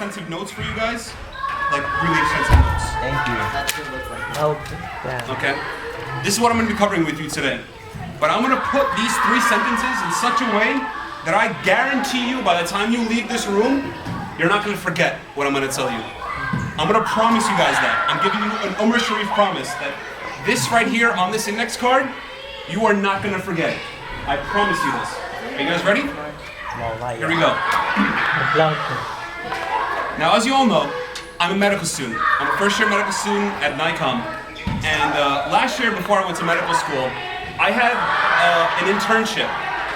extensive notes for you guys. Like, really extensive notes. Thank you. Okay? This is what I'm going to be covering with you today. But I'm going to put these 3 sentences in such a way that I guarantee you by the time you leave this room, you're not going to forget what I'm going to tell you. I'm going to promise you guys that. I'm giving you an Omar Shareef promise that this right here on this index card, you are not going to forget. I promise you this. Are you guys ready? Here we go. Now, as you all know, I'm a medical student. I'm a first-year medical student at NICOM. And last year, before I went to medical school, I had an internship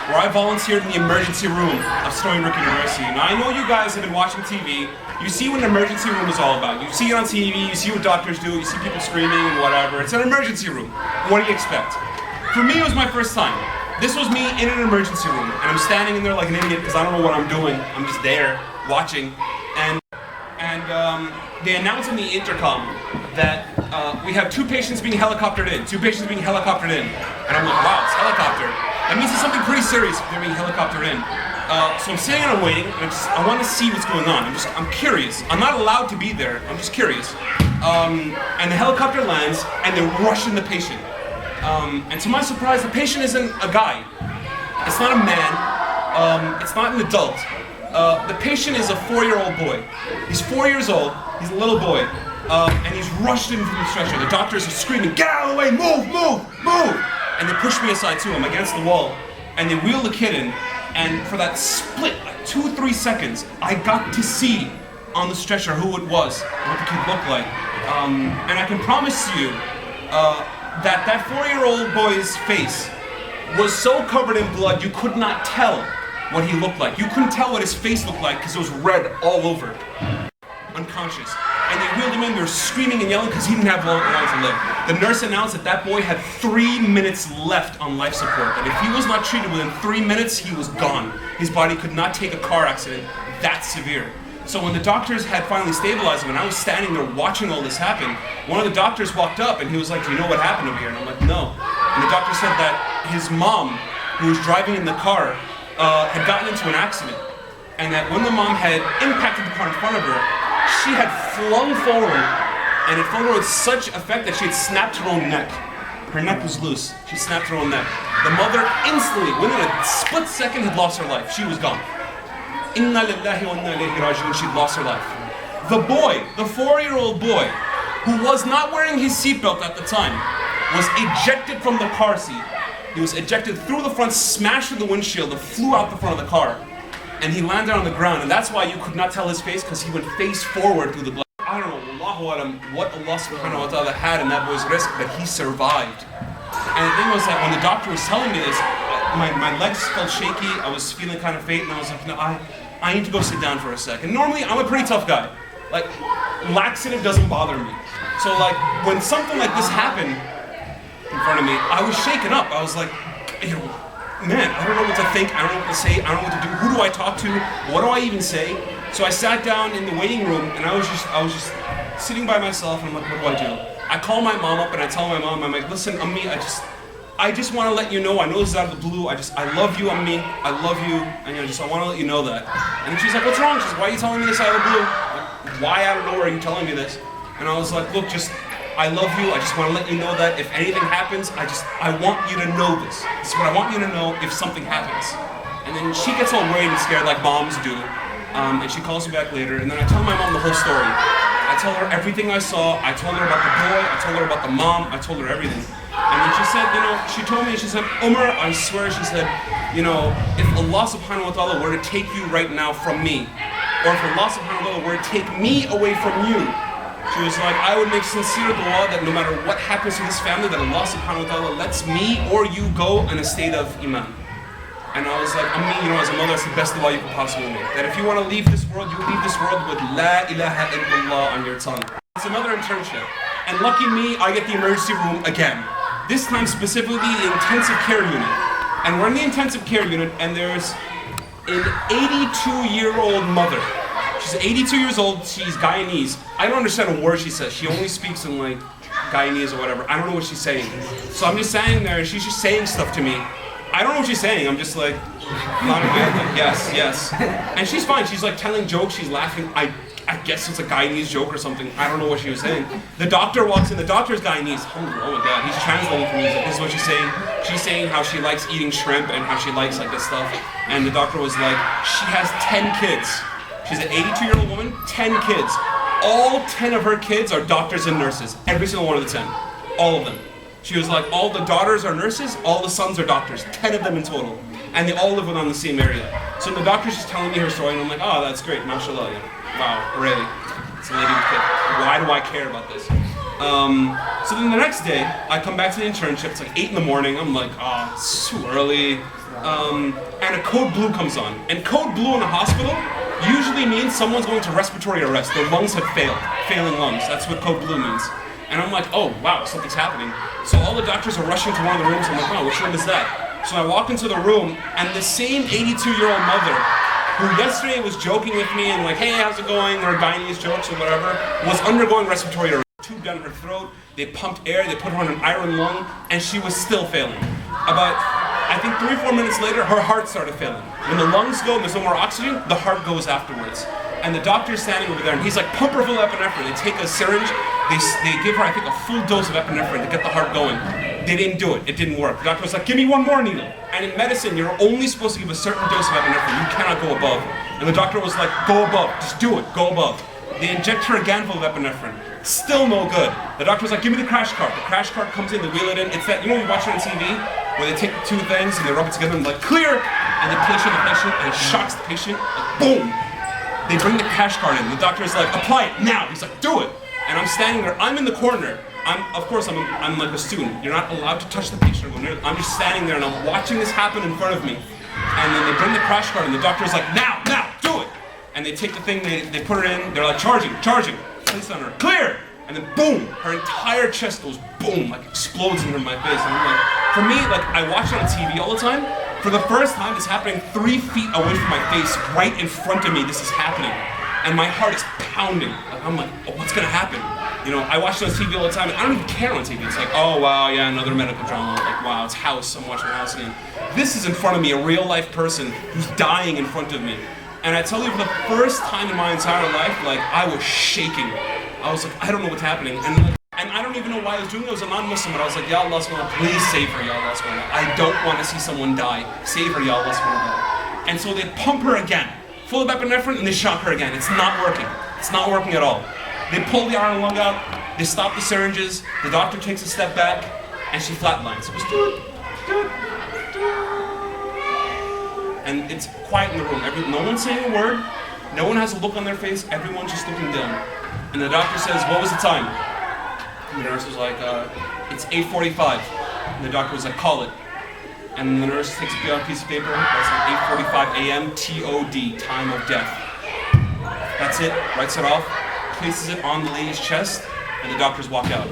where I volunteered in the emergency room of Stony Brook University. Now, I know you guys have been watching TV. You see what an emergency room is all about. You see it on TV, you see what doctors do, you see people screaming and whatever. It's an emergency room. What do you expect? For me, it was my first time. This was me in an emergency room, and I'm standing in there like an idiot because I don't know what I'm doing. I'm just there, watching. And they announced on the intercom that we have 2 patients being helicoptered in. 2 patients being helicoptered in. And I'm like, wow, it's helicopter. That means it's something pretty serious if they're being helicoptered in. So I'm sitting and I'm waiting, and I want to see what's going on. I'm curious. I'm not allowed to be there. I'm just curious. And the helicopter lands, and they're rushing the patient. And to my surprise, the patient isn't a guy. It's not a man. It's not an adult. The patient is a 4-year-old boy. He's 4 years old. He's a little boy. And he's rushed in from the stretcher. The doctors are screaming, "Get out of the way! Move! Move! Move!" And they push me aside too. I'm against the wall. And they wheel the kid in. And for that split, like 2-3 seconds, I got to see on the stretcher who it was, what the kid looked like. And I can promise you that 4-year-old boy's face was so covered in blood you could not tell what he looked like. You couldn't tell what his face looked like because it was red all over. Unconscious. And they wheeled him in, they were screaming and yelling because he didn't have long to live. The nurse announced that boy had 3 minutes left on life support. That if he was not treated within 3 minutes, he was gone. His body could not take a car accident that severe. So when the doctors had finally stabilized him and I was standing there watching all this happen, one of the doctors walked up and he was like, "Do you know what happened over here?" And I'm like, "No." And the doctor said that his mom, who was driving in the car, had gotten into an accident. And that when the mom had impacted the car in front of her, she had flung forward, and it flung her with such effect that she had snapped her own neck. Her neck was loose. She snapped her own neck. The mother instantly, within a split second, had lost her life. She was gone. Inna lillahi wa inna ilayhi raji'un. She'd lost her life. The boy, the 4-year-old boy, who was not wearing his seatbelt at the time, was ejected from the car seat. He was ejected through the front, smashed through the windshield, and flew out the front of the car. And he landed on the ground, and that's why you could not tell his face, because he went face forward through the blood. I don't know, Allahu Alam, what Allah subhanahu wa ta'ala had in that boy's risk, but he survived. And the thing was that when the doctor was telling me this, my legs felt shaky, I was feeling kind of faint, and I was like, "No, I need to go sit down for a second." Normally, I'm a pretty tough guy. Like, laxative doesn't bother me. So like, when something like this happened in front of me, I was shaken up. I was like, man, I don't know what to think, I don't know what to say, I don't know what to do. Who do I talk to? What do I even say? So I sat down in the waiting room and I was just sitting by myself and I'm like, what do? I call my mom up and I tell my mom, I'm like, "Listen, Ummi, I just want to let you know, I know this is out of the blue, I love you, Ummi, I love you, and I want to let you know that." And then she's like, "What's wrong?" She's like, "Why are you telling me this out of the blue?" Like, why out of nowhere are you telling me this? And I was like, "Look, I love you, I just want to let you know that if anything happens, I want you to know this. This is what I want you to know if something happens." And then she gets all worried and scared like moms do. And she calls me back later, and then I tell my mom the whole story. I tell her everything I saw, I told her about the boy, I told her about the mom, I told her everything. And then she said, she told me, she said, "Omar, I swear," she said, "if Allah subhanahu wa ta'ala were to take you right now from me, or if Allah subhanahu wa ta'ala were to take me away from you," she was like, "I would make sincere dua that no matter what happens to this family, that Allah subhanahu wa ta'ala lets me or you go in a state of iman." And I was like, "Ummi, as a mother, that's the best dua you could possibly make. That if you want to leave this world, you leave this world with La ilaha illallah on your tongue." It's another internship. And lucky me, I get the emergency room again. This time specifically the intensive care unit. And we're in the intensive care unit and there's an 82-year-old mother. She's 82 years old, she's Guyanese. I don't understand a word she says. She only speaks in like Guyanese or whatever. I don't know what she's saying. So I'm just standing there and she's just saying stuff to me. I don't know what she's saying. I'm just like, nodding my head like, yes, yes. And she's fine. She's like telling jokes. She's laughing. I guess it's a Guyanese joke or something. I don't know what she was saying. The doctor walks in. The doctor's Guyanese. Oh my God. He's translating for me. He's like, this is what she's saying. She's saying how she likes eating shrimp and how she likes like this stuff. And the doctor was like, she has 10 kids. She's an 82-year-old woman, 10 kids. All 10 of her kids are doctors and nurses. Every single one of the 10. All of them. She was like, all the daughters are nurses, all the sons are doctors. 10 of them in total. And they all live within the same area. So the doctor's just telling me her story, and I'm like, oh, that's great, mashallah. Yeah. Wow, hooray. It's a lady with kids. Why do I care about this? So then the next day, I come back to the internship. It's like 8 in the morning. I'm like, oh, it's too early. And a code blue comes on. And code blue in a hospital usually means someone's going to respiratory arrest. Their lungs have failed. Failing lungs. That's what code blue means. And I'm like, oh, wow, something's happening. So all the doctors are rushing to one of the rooms. I'm like, oh, which room is that? So I walk into the room, and the same 82-year-old mother who yesterday was joking with me and like, hey, how's it going? Or Guyanese jokes or whatever, was undergoing respiratory arrest. Tube down her throat, they pumped air, they put her on an iron lung, and she was still failing. About, I think 3 or 4 minutes later, her heart started failing. When the lungs go and there's no more oxygen, the heart goes afterwards. And the doctor's standing over there, and he's like, pump her full of epinephrine. They take a syringe, they give her, I think, a full dose of epinephrine to get the heart going. They didn't do it. It didn't work. The doctor was like, give me one more needle. And in medicine, you're only supposed to give a certain dose of epinephrine. You cannot go above. And the doctor was like, go above. Just do it. Go above. They inject her again full of epinephrine. Still no good. The doctor was like, give me the crash cart. The crash cart comes in, they wheel it in. It's that, you know, you watch it on TV, where they take the two things and they rub it together and like, clear! And they place it on the patient, and it shocks the patient, like, boom! They bring the crash cart in. The doctor is like, apply it now. He's like, do it. And I'm standing there. I'm in the corner. Of course, I'm like a student. You're not allowed to touch the patient. I'm just standing there and I'm watching this happen in front of me. And then they bring the crash cart, and the doctor's like, now, do it. And they take the thing, they put it in. They're like, charging. Place on her. Clear. And then boom, her entire chest goes boom, like explodes into my face. And I'm like, for me, like I watch it on TV all the time. For the first time, it's happening 3 feet away from my face, right in front of me. This is happening, and my heart is pounding. Like, I'm like, oh, what's gonna happen? You know, I watch it on TV all the time, and I don't even care on TV. It's like, oh wow, yeah, another medical drama. Like, wow, it's House. I'm watching House again. This is in front of me, a real life person who's dying in front of me. And I tell you, for the first time in my entire life, like I was shaking. I was like, I don't know what's happening, and I don't even know why I was doing it. I was a non-Muslim, but I was like, Ya Allah subhanahu wa ta'ala, please save her, Ya Allah subhanahu wa ta'ala. I don't want to see someone die. Save her, Ya Allah subhanahu wa ta'ala. And so they pump her again, full of epinephrine, and they shock her again. It's not working. It's not working at all. They pull the iron lung out, they stop the syringes, the doctor takes a step back, and she flatlines. It was and it's quiet in the room. No one's saying a word, no one has a look on their face, everyone's just looking down. And the doctor says, what was the time? And the nurse was like, it's 8:45. And the doctor was like, call it. And the nurse takes a piece of paper, that's like 8:45 a.m. TOD, time of death. That's it, writes it off, places it on the lady's chest, and the doctors walk out.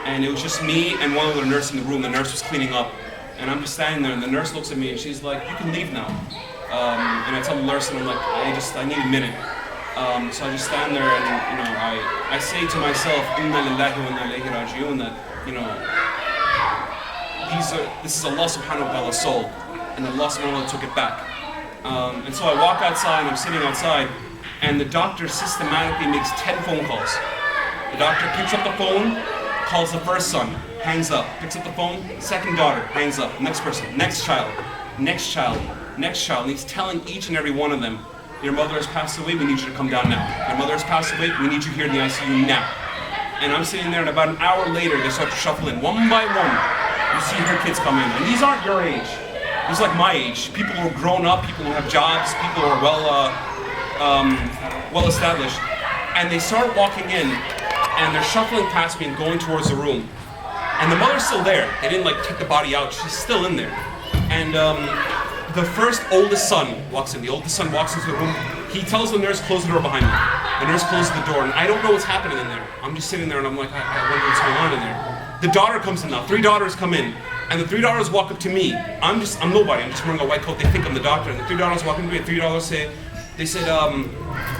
And it was just me and one other nurse in the room. The nurse was cleaning up. And I'm just standing there, and the nurse looks at me, and she's like, you can leave now. And I tell the nurse, and I'm like, I need a minute. So I just stand there, and you know, I say to myself, Inna lillahi wa inna ilayhi raji'un, that you know, this is Allah subhanahu wa ta'ala's soul, and Allah subhanahu wa ta'ala took it back. And so I walk outside, and I'm sitting outside, and the doctor systematically makes 10 phone calls. The doctor picks up the phone, calls the first son, hangs up, picks up the phone, second daughter, hangs up, next person, next child, and he's telling each and every one of them, your mother has passed away, we need you to come down now. Your mother has passed away, we need you here in the ICU now. And I'm sitting there, and about an hour later, they start to shuffle in, one by one. You see her kids come in, and these aren't your age. These are like my age. People who are grown up, people who have jobs, people who are well established. And they start walking in, and they're shuffling past me and going towards the room. And the mother's still there. They didn't like take the body out, she's still in there. And the oldest son walks in. The oldest son walks into the room. He tells the nurse, close the door behind me. The nurse closes the door, and I don't know what's happening in there. I'm just sitting there, and I'm like, I wonder what's going on in there. The daughter comes in now. 3 daughters come in, and the 3 daughters walk up to me. I'm nobody. I'm just wearing a white coat. They think I'm the doctor, and the 3 daughters walk up to me. And 3 daughters said,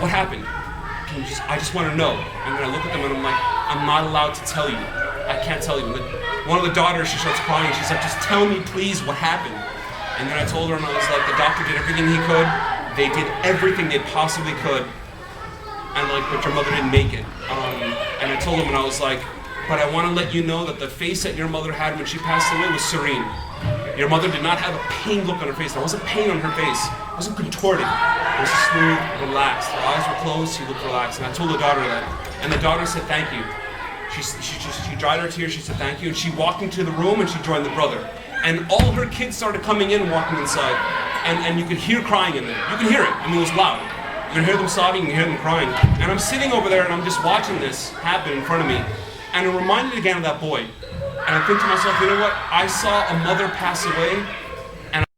what happened? I just want to know. And then I look at them, and I'm like, I'm not allowed to tell you. I can't tell you. One of the daughters, she starts crying. She's like, just tell me, please, what happened. And then I told her, and I was like, the doctor did everything he could. They did everything they possibly could. And like, but your mother didn't make it. And I told him, and I was like, but I want to let you know that the face that your mother had when she passed away was serene. Your mother did not have a pain look on her face. There wasn't pain on her face. It wasn't contorted. It was smooth, relaxed. Her eyes were closed, she looked relaxed. And I told the daughter that. And the daughter said, thank you. She dried her tears, she said thank you, and she walked into the room and she joined the brother. And all her kids started coming in, walking inside. And you could hear crying in there. You could hear it. I mean, it was loud. You could hear them sobbing, you could hear them crying. And I'm sitting over there and I'm just watching this happen in front of me. And it reminded me again of that boy. And I think to myself, you know what? I saw a mother pass away